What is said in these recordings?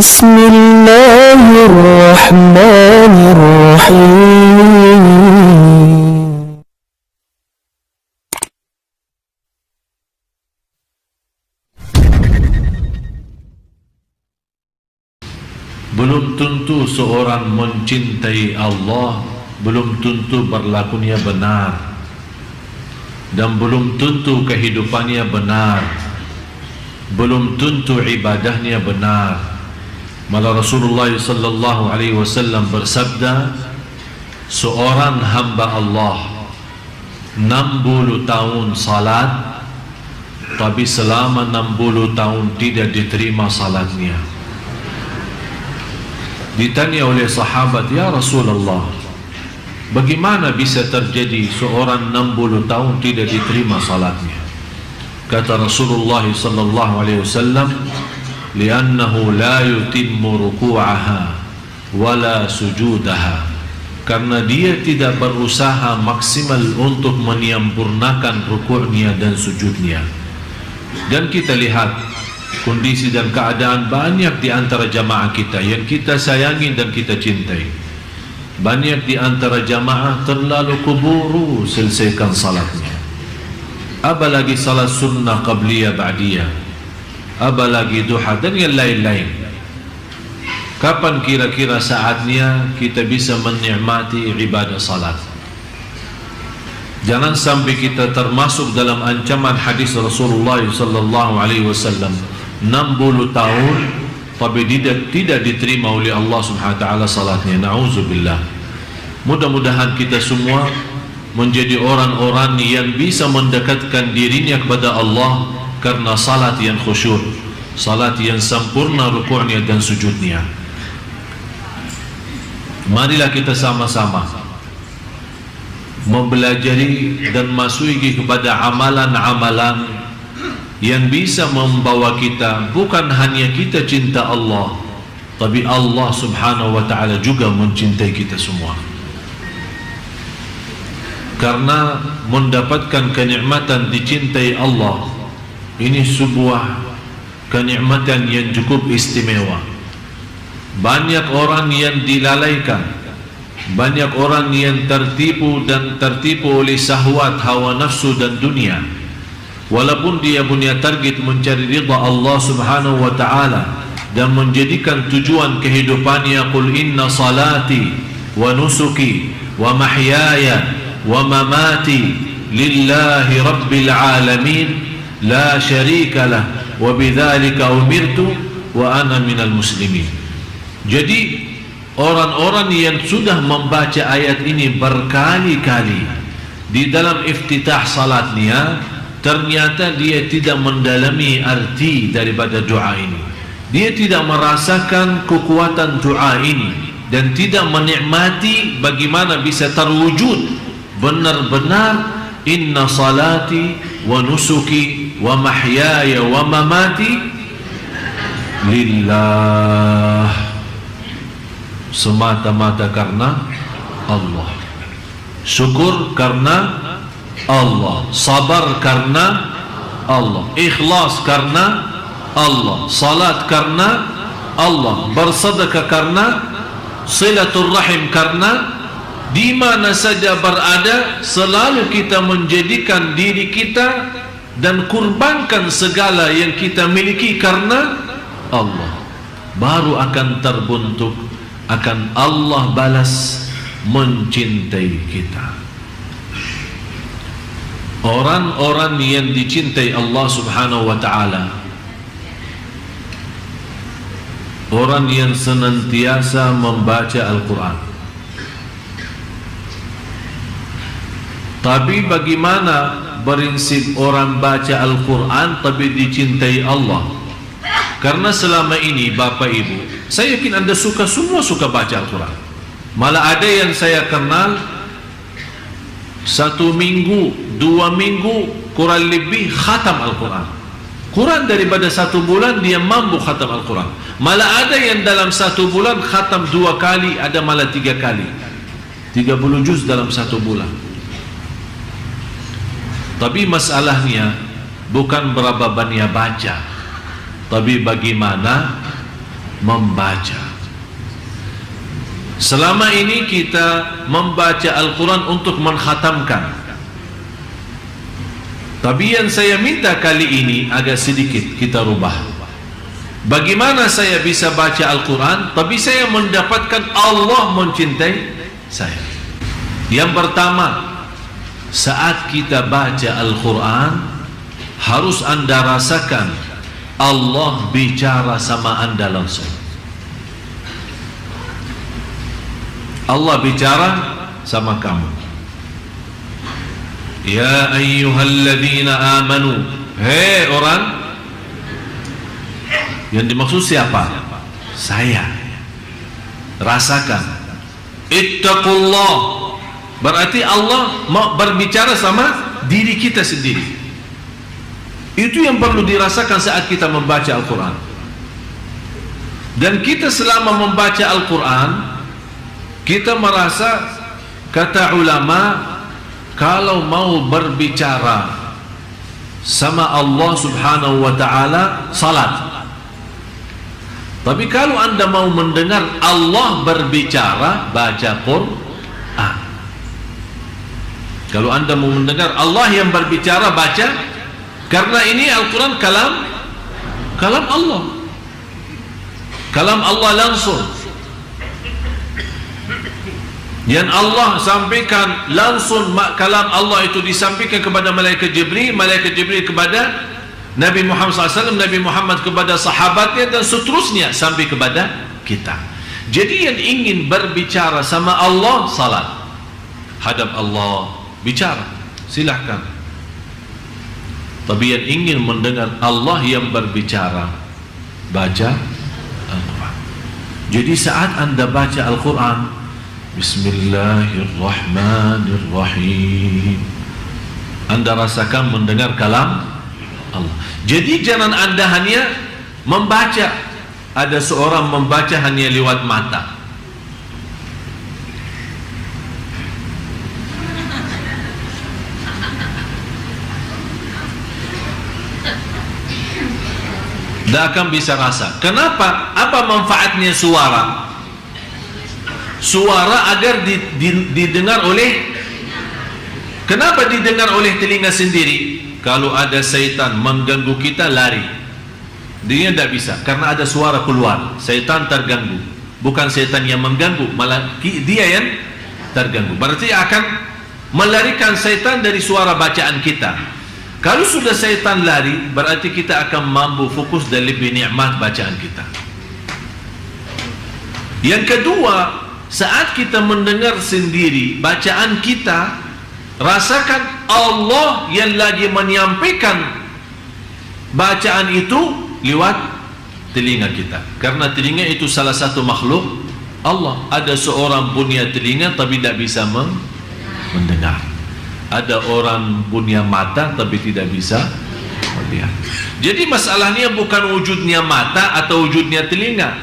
بسم الله الرحمن الرحيم. Belum tentu seorang mencintai Allah, belum tentu berlakunya benar, dan belum tentu kehidupannya benar, belum tentu ibadahnya benar. Malah Rasulullah sallallahu alaihi wasallam bersabda, seorang hamba Allah 60 tahun salat, tapi selama 60 tahun tidak diterima salatnya. Ditanya oleh sahabat, ya Rasulullah, bagaimana bisa terjadi seorang 60 tahun tidak diterima salatnya? Kata Rasulullah sallallahu alaihi wasallam, li'annahu la yutimmu ruku'aha wala sujudaha, karena dia tidak berusaha maksimal untuk menyempurnakan rukuknya dan sujudnya. Dan kita lihat kondisi dan keadaan banyak di antara jamaah kita yang kita sayangi dan kita cintai. Banyak di antara jamaah terlalu keburu selesaikan salatnya, apalagi salat sunnah qabliyah ba'diyah, apalagi duha dan yang lain-lain. Kapan kira-kira saatnya kita bisa menikmati ibadah salat? Jangan sampai kita termasuk dalam ancaman hadis Rasulullah sallallahu alaihi wasallam, 60 tahun tapi tidak diterima oleh Allah Subhanahu wa taala salatnya. Nauzubillah. Mudah-mudahan kita semua menjadi orang-orang yang bisa mendekatkan dirinya kepada Allah karena salat yang khusyuk, salat yang sempurna rukuknya dan sujudnya. Marilah kita sama-sama mempelajari dan masuki kepada amalan-amalan yang bisa membawa kita, bukan hanya kita cinta Allah, tapi Allah Subhanahu wa ta'ala juga mencintai kita semua. Karena mendapatkan kenikmatan dicintai Allah, ini sebuah kenikmatan yang cukup istimewa. Banyak orang yang dilalaikan, banyak orang yang tertipu oleh syahwat, hawa nafsu dan dunia. Walaupun dia punya target mencari ridha Allah Subhanahu wa ta'ala dan menjadikan tujuan kehidupannya, qul inna salati wa nusuki wa mahyaya wa mamati lillahi rabbil alamin la syarika lah wa bidzalika umirtu wa ana minal muslimin. Jadi orang-orang yang sudah membaca ayat ini berkali-kali di dalam iftitah salatnya, ternyata dia tidak mendalami arti daripada doa ini. Dia tidak merasakan kekuatan doa ini dan tidak menikmati bagaimana bisa terwujud benar-benar inna salati wa nusuki wa mahyaya wa mamati lillah, semata-mata karena Allah, syukur karena Allah, sabar karena Allah, ikhlas karena Allah, salat karena Allah, bersedekah karena, silaturrahim karena. Di mana saja berada, selalu kita menjadikan diri kita dan kurbankan segala yang kita miliki karena Allah, baru akan terbentuk, akan Allah balas mencintai kita. Orang-orang yang dicintai Allah Subhanahu wa ta'ala, orang yang senantiasa membaca Al-Quran. Tapi bagaimana prinsip orang baca Al-Quran tapi dicintai Allah? Karena selama ini Bapak Ibu, saya yakin Anda semua suka baca Al-Quran. Malah ada yang saya kenal 1 minggu, 2 minggu kurang lebih khatam Al-Quran. Kurang daripada 1 bulan dia mampu khatam Al-Quran. Malah ada yang dalam 1 bulan khatam 2 kali, ada malah 3 kali, 30 juz dalam 1 bulan. Tapi masalahnya bukan berapa banyak baca, tapi bagaimana membaca. Selama ini kita membaca Al-Quran untuk mengkhatamkan, tapi yang saya minta kali ini agak sedikit kita rubah. Bagaimana saya bisa baca Al-Quran tapi saya mendapatkan Allah mencintai saya? Yang pertama, saat kita baca Al-Quran harus anda rasakan Allah bicara sama anda langsung. Allah bicara sama kamu. Ya ayyuhalladzina amanu, hei orang. Yang dimaksud siapa? Saya. Rasakan. Ittaqullah, berarti Allah mau berbicara sama diri kita sendiri. Itu yang perlu dirasakan saat kita membaca Al-Quran. Dan kita selama membaca Al-Quran, kita merasa, kata ulama, kalau mau berbicara sama Allah subhanahu wa ta'ala, salat. Tapi kalau anda mau mendengar Allah berbicara, baca Quran. Kalau anda mau mendengar Allah yang berbicara, baca. Karena ini Al-Quran kalam Allah, kalam Allah langsung, yang Allah sampaikan langsung. Kalam Allah itu disampaikan kepada malaikat Jibril, malaikat Jibril kepada Nabi Muhammad SAW, Nabi Muhammad kepada sahabatnya, dan seterusnya sampai kepada kita. Jadi yang ingin berbicara sama Allah, salat, hadap Allah, bicara, silahkan. Tapi yang ingin mendengar Allah yang berbicara, baca Al-Quran. Jadi saat anda baca Al-Quran, Bismillahirrahmanirrahim, anda rasakan mendengar kalam Allah. Jadi jangan anda hanya membaca. Ada seorang membaca hanya lewat mata. Tidak akan bisa rasa. Kenapa? Apa manfaatnya suara? Suara agar didengar oleh, kenapa didengar oleh telinga sendiri? Kalau ada syaitan mengganggu kita, lari. Dia tidak bisa, karena ada suara keluar. Syaitan terganggu. Bukan syaitan yang mengganggu, malah dia yang terganggu. Berarti akan melarikan syaitan dari suara bacaan kita. Kalau sudah syaitan lari, berarti kita akan mampu fokus dan lebih nikmat bacaan kita. Yang kedua, saat kita mendengar sendiri bacaan kita, rasakan Allah yang lagi menyampaikan bacaan itu lewat telinga kita. Karena telinga itu salah satu makhluk Allah. Ada seorang punya telinga tapi tidak bisa mendengar. Ada orang punya mata tapi tidak bisa melihat. Jadi masalahnya bukan wujudnya mata atau wujudnya telinga,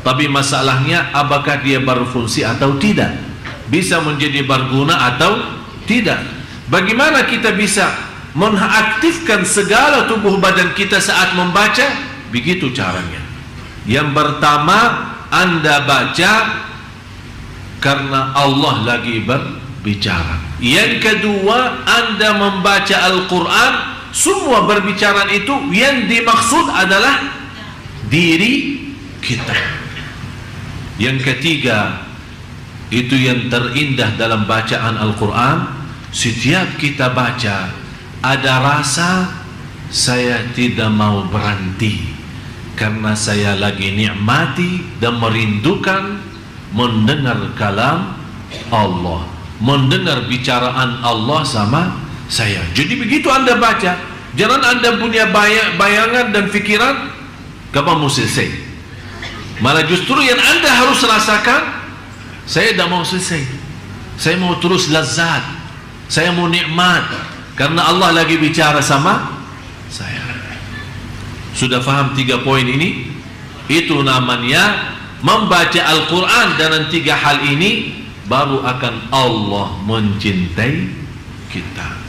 tapi masalahnya apakah dia berfungsi atau tidak, bisa menjadi berguna atau tidak. Bagaimana kita bisa mengaktifkan segala tubuh badan kita saat membaca? Begitu caranya. Yang pertama, anda baca karena Allah lagi berbicara. Yang kedua, anda membaca Al-Quran, semua berbicaraan itu yang dimaksud adalah diri kita. Yang ketiga, itu yang terindah dalam bacaan Al-Quran, setiap kita baca ada rasa saya tidak mau berhenti, karena saya lagi nikmati dan merindukan mendengar kalam Allah, mendengar bicaraan Allah sama saya. Jadi begitu anda baca, jangan anda punya bayangan dan fikiran kapan mau selesai. Malah justru yang anda harus rasakan, saya tidak mau selesai, saya mau terus lazat, saya mau nikmat, karena Allah lagi bicara sama saya. Sudah faham 3 poin ini? Itu namanya membaca Al-Quran. Dan 3 hal ini baru akan Allah mencintai kita.